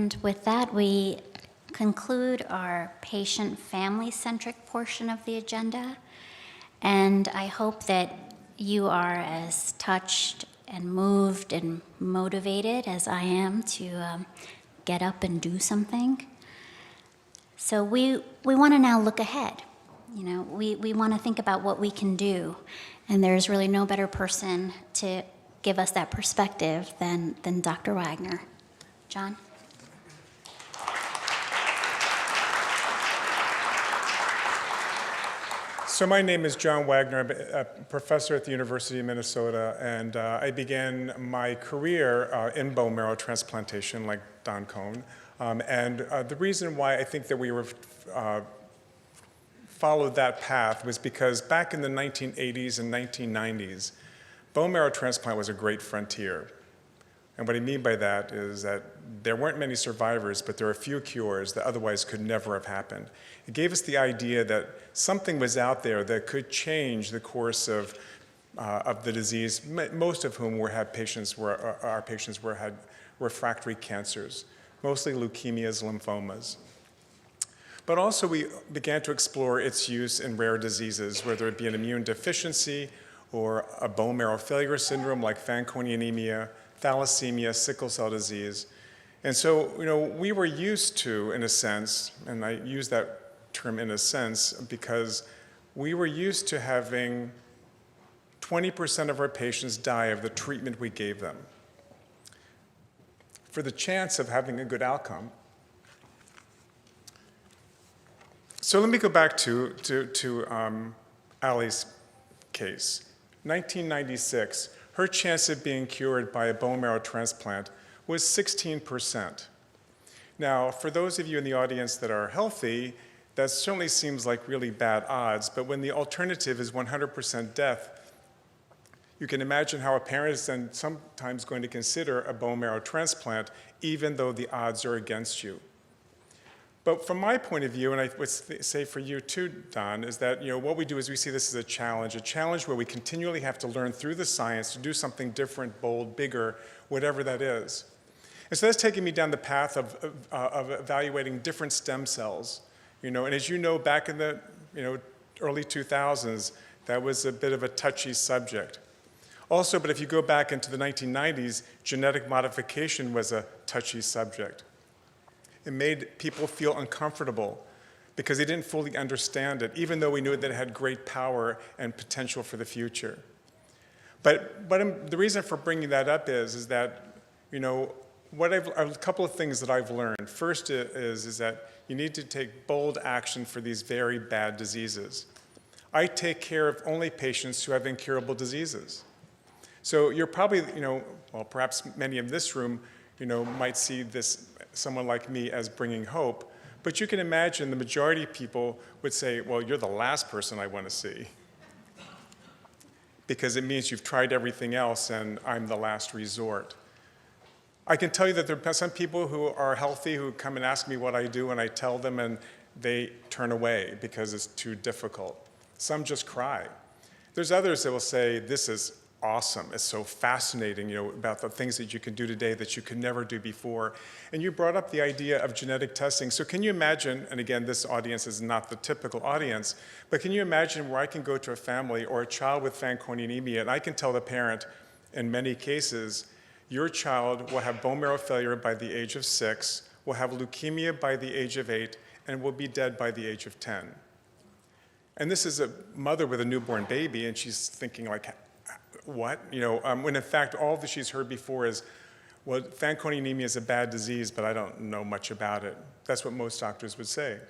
And with that, we conclude our patient-family-centric portion of the agenda. And I hope that you are as touched and moved and motivated as I am to get up and do something. So we want to now look ahead. You know, we want to think about what we can do. And there's really no better person to give us that perspective than Dr. Wagner. John? So my name is John Wagner. I'm a professor at the University of Minnesota, and I began my career in bone marrow transplantation, like Don Cohn. The reason why I think that we were followed that path was because back in the 1980s and 1990s, bone marrow transplant was a great frontier. And what I mean by that is that there weren't many survivors, but there were a few cures that otherwise could never have happened. It gave us the idea that something was out there that could change the course of the disease, most of whom had refractory cancers, mostly leukemias, lymphomas. But also we began to explore its use in rare diseases, whether it be an immune deficiency or a bone marrow failure syndrome like Fanconi anemia, thalassemia, sickle cell disease. And so, you know, we were used to, in a sense, and I use that term in a sense because we were used to having 20% of our patients die of the treatment we gave them. For the chance of having a good outcome. So let me go back to Allie's case. 1996, her chance of being cured by a bone marrow transplant was 16%. Now, for those of you in the audience that are healthy, that certainly seems like really bad odds, but when the alternative is 100% death, you can imagine how a parent is then sometimes going to consider a bone marrow transplant, even though the odds are against you. But from my point of view, and I would say for you too, Don, is that what we do is we see this as a challenge where we continually have to learn through the science to do something different, bold, bigger, whatever that is. And so that's taking me down the path of evaluating different stem cells. And as you know, back in the early 2000s, that was a bit of a touchy subject. Also, but if you go back into the 1990s, genetic modification was a touchy subject. It made people feel uncomfortable because they didn't fully understand it, even though we knew that it had great power and potential for the future. But the reason for bringing that up is that, a couple of things that I've learned. First is that you need to take bold action for these very bad diseases. I take care of only patients who have incurable diseases. So you're probably, well, perhaps many in this room, might see someone like me as bringing hope, but you can imagine the majority of people would say, well, you're the last person I want to see, because it means you've tried everything else and I'm the last resort. I can tell you that there are some people who are healthy who come and ask me what I do, and I tell them and they turn away because it's too difficult. Some just cry. There's others that will say, this is awesome. It's so fascinating, about the things that you can do today that you could never do before. And you brought up the idea of genetic testing. So can you imagine, and again, this audience is not the typical audience, but can you imagine where I can go to a family or a child with Fanconi anemia, and I can tell the parent, in many cases, your child will have bone marrow failure by the age of 6, will have leukemia by the age of 8, and will be dead by the age of 10. And this is a mother with a newborn baby, and she's thinking like, what? When in fact all that she's heard before is, well, Fanconi anemia is a bad disease, but I don't know much about it. That's what most doctors would say.